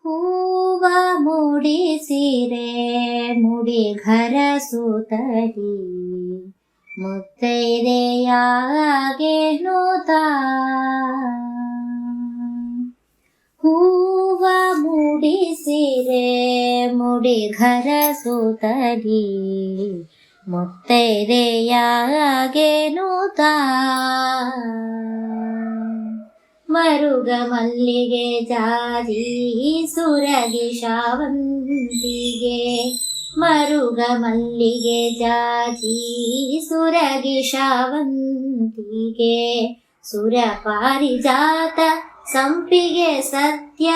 ಹೂವ ಮೂಡಿಸಿರೆ ಮುಡಿಘರ ಸುತಲಿ ಮುತ್ತೈದೆಯಾಗೆ ನೂತ. ಹೂವ ಮೂಡಿಸಿರೆ ಮುಡಿಘರ ಸುತಲಿ ಮುತ್ತೈದೆಯಾಗೆ ನೂತ. ಮರುಗ ಮಲ್ಲಿಗೆ ಜಾಜಿ ಸುರಗಿ ಶಾವಂತಿಗೆ ಮರುಗ ಮಲ್ಲಿಗೆ ಜಾಜಿ ಸುರಗಿ ಶಾವಂತಿಗೆ ಸುರ ಪಾರಿಜಾತ ಸಂಪಿಗೆ ಸತ್ಯಭಾಮೆಗೆ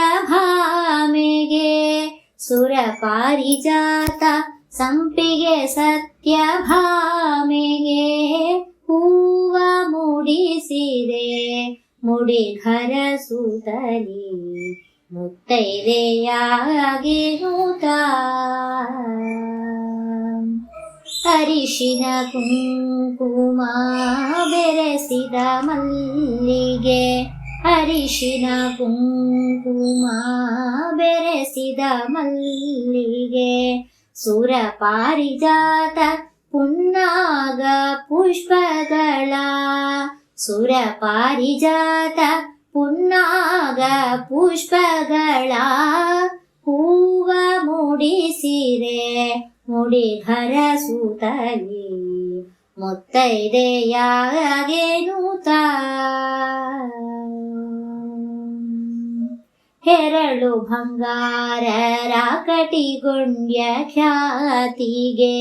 ಸುರ ಪಾರಿಜಾತ ಸಂಪಿಗೆ ಸತ್ಯಭಾಮೆಗೆ ಹೂವ ಮೂಡಿಸಿದೆ ಮುಡಿಘರ ಸುತಲಿ ಮುತ್ತೈದೆಯಾಗಿ ನೂತ. ಅರಿಶಿನ ಕುಂಕುಮ ಬೆರೆಸಿದ ಮಲ್ಲಿಗೆ ಅರಿಶಿನ ಕುಂಕುಮ ಬೆರೆಸಿದ ಮಲ್ಲಿಗೆ ಸುರ ಪಾರಿಜಾತ ಪುನ್ನಾಗ ಪುಷ್ಪಗಳ ಸುರ ಪಾರಿಜಾತ ಪುನ್ನಾಗ ಪುಷ್ಪಗಳ ಹೂವ ಮೂಡಿಸಿರೆ ಮುಡಿಘರ ಸುತಲಿ ಮುತ್ತೈದೆಯಾಗೆ ನೂತ. ಹೆರಳು ಬಂಗಾರರ ಕಟಿಗೊಂಡ್ಯ ಖ್ಯಾತಿಗೆ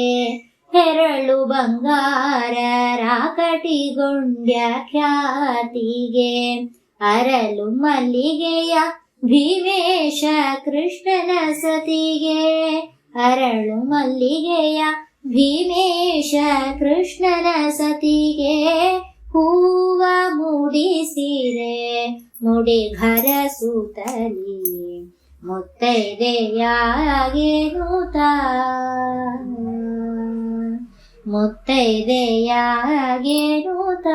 ಹೆರಳು ಬಂಗಾರರ ಕಟಿಗೊಂಡ್ಯ ಖ್ಯಾತಿಗೆ ಅರಳು ಮಲ್ಲಿಗೆಯ ಭೀಮೇಶ ಕೃಷ್ಣನ ಸತಿಗೆ ಅರಳು ಮಲ್ಲಿಗೆಯ ಭೀಮೇಶ ಕೃಷ್ಣನ ಸತಿಗೆ ಹೂವ ಮೂಡಿಸಿರೆ ಮುಡಿಘರ ಸುತಲಿ ಮುತ್ತೈದೆಯಾಗೆ ನೂತ. ಮುತ್ತೈದೆಯಾಗೆ ನೂತ.